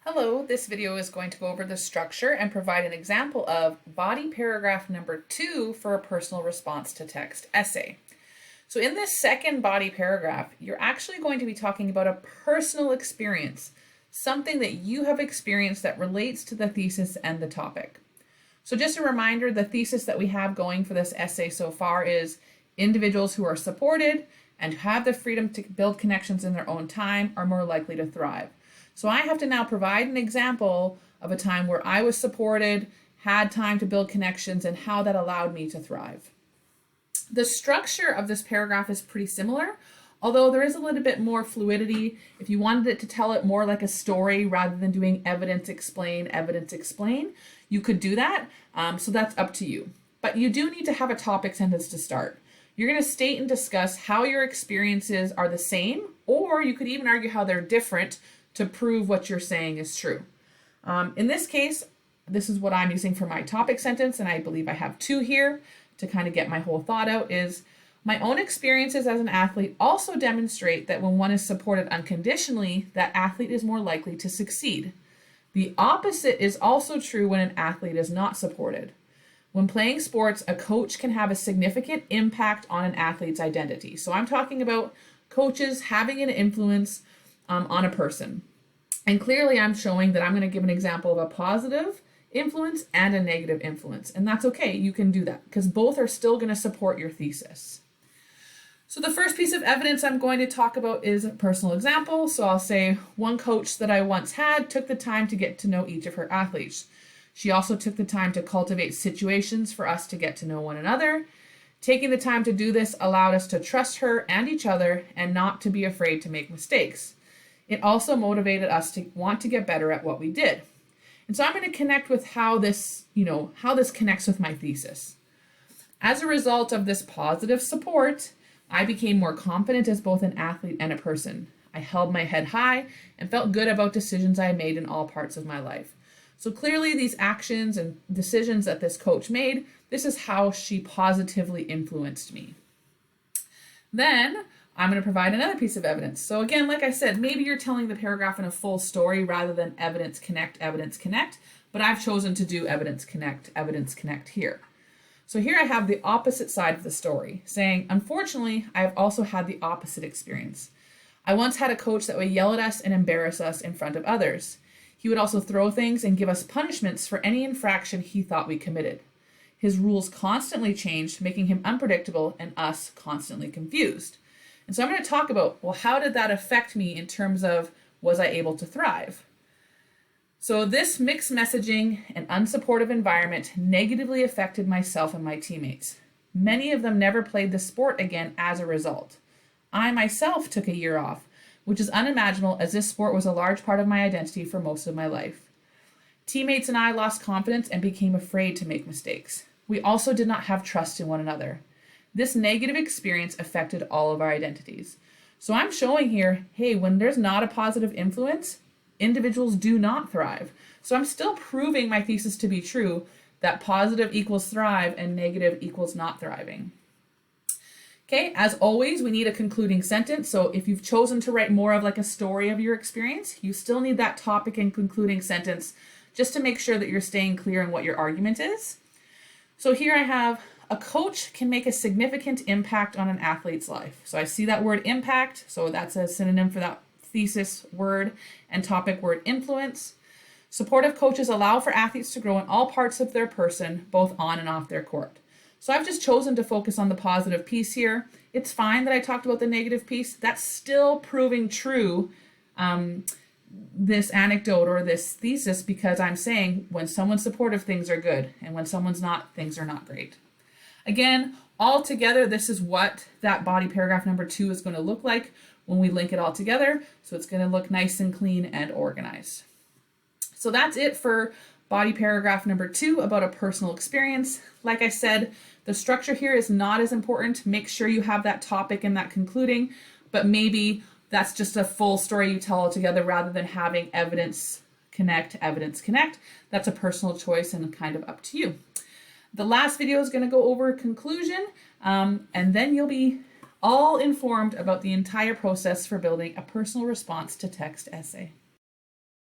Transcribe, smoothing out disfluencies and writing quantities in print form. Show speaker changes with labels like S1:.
S1: Hello, this video is going to go over the structure and provide an example of body paragraph number 2 for a personal response to text essay. So in this second body paragraph, you're actually going to be talking about a personal experience, something that you have experienced that relates to the thesis and the topic. So just a reminder, the thesis that we have going for this essay so far is individuals who are supported and have the freedom to build connections in their own time are more likely to thrive. So I have to now provide an example of a time where I was supported, had time to build connections, and how that allowed me to thrive. The structure of this paragraph is pretty similar, although there is a little bit more fluidity. If you wanted it to tell it more like a story rather than doing evidence explain, you could do that. So that's up to you. But you do need to have a topic sentence to start. You're going to state and discuss how your experiences are the same, or you could even argue how they're different to prove what you're saying is true. In this case, this is what I'm using for my topic sentence, and I believe I have two here to kind of get my whole thought out, is my own experiences as an athlete also demonstrate that when one is supported unconditionally, that athlete is more likely to succeed. The opposite is also true when an athlete is not supported. When playing sports, a coach can have a significant impact on an athlete's identity. So I'm talking about coaches having an influence on a person. And clearly I'm showing that I'm going to give an example of a positive influence and a negative influence. And that's okay. You can do that because both are still going to support your thesis. So the first piece of evidence I'm going to talk about is a personal example. So I'll say one coach that I once had took the time to get to know each of her athletes. She also took the time to cultivate situations for us to get to know one another. Taking the time to do this allowed us to trust her and each other and not to be afraid to make mistakes. It also motivated us to want to get better at what we did. And so I'm going to connect with how this connects with my thesis. As a result of this positive support, I became more confident as both an athlete and a person. I held my head high and felt good about decisions I made in all parts of my life. So clearly these actions and decisions that this coach made, this is how she positively influenced me. Then I'm going to provide another piece of evidence. So again, like I said, maybe you're telling the paragraph in a full story rather than evidence connect, but I've chosen to do evidence connect here. So here I have the opposite side of the story, saying, unfortunately, I have also had the opposite experience. I once had a coach that would yell at us and embarrass us in front of others. He would also throw things and give us punishments for any infraction he thought we committed. His rules constantly changed, making him unpredictable and us constantly confused. And so I'm going to talk about, well, how did that affect me in terms of, was I able to thrive? So this mixed messaging and unsupportive environment negatively affected myself and my teammates. Many of them never played the sport again as a result. I myself took a year off, which is unimaginable as this sport was a large part of my identity for most of my life. Teammates and I lost confidence and became afraid to make mistakes. We also did not have trust in one another. This negative experience affected all of our identities. So I'm showing here, hey, when there's not a positive influence, individuals do not thrive. So I'm still proving my thesis to be true, that positive equals thrive and negative equals not thriving. Okay, as always, we need a concluding sentence. So if you've chosen to write more of like a story of your experience, you still need that topic and concluding sentence just to make sure that you're staying clear on what your argument is. So here I have, a coach can make a significant impact on an athlete's life. So I see that word impact, so that's a synonym for that thesis word, and topic word influence. Supportive coaches allow for athletes to grow in all parts of their person, both on and off their court. So I've just chosen to focus on the positive piece here. It's fine that I talked about the negative piece. That's still proving true, this anecdote or this thesis, because I'm saying when someone's supportive, things are good, and when someone's not, things are not great. Again, all together, this is what that body paragraph number 2 is going to look like when we link it all together. So it's going to look nice and clean and organized. So that's it for body paragraph number 2 about a personal experience. Like I said, the structure here is not as important. Make sure you have that topic and that concluding, but maybe that's just a full story you tell all together rather than having evidence connect. That's a personal choice and kind of up to you. The last video is going to go over conclusion, and then you'll be all informed about the entire process for building a personal response to text essay.